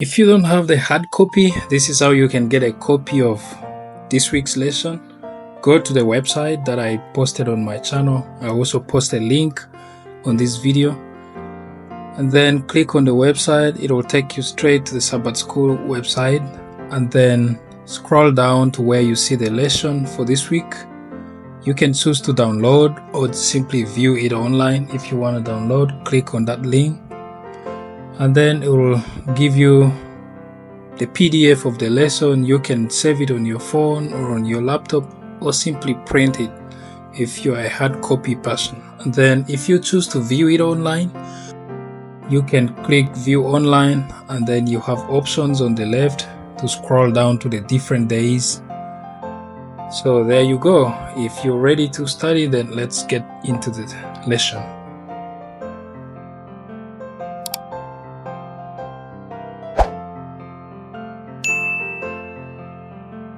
If you don't have the hard copy, this is how you can get a copy of this week's lesson. Go to the website that I posted on my channel. I also post a link on this video, and then click on the website. It will take you straight to the Sabbath School website, and then scroll down to where you see the lesson for this week. You can choose to download or simply view it online. If you want to download, click on that link, and then it will give you the PDF of the lesson. You can save it on your phone or on your laptop, or simply print it if you are a hard copy person. And then if you choose to view it online, you can click view online, and then you have options on the left to scroll down to the different days. So there you go. If you're ready to study, then let's get into the lesson.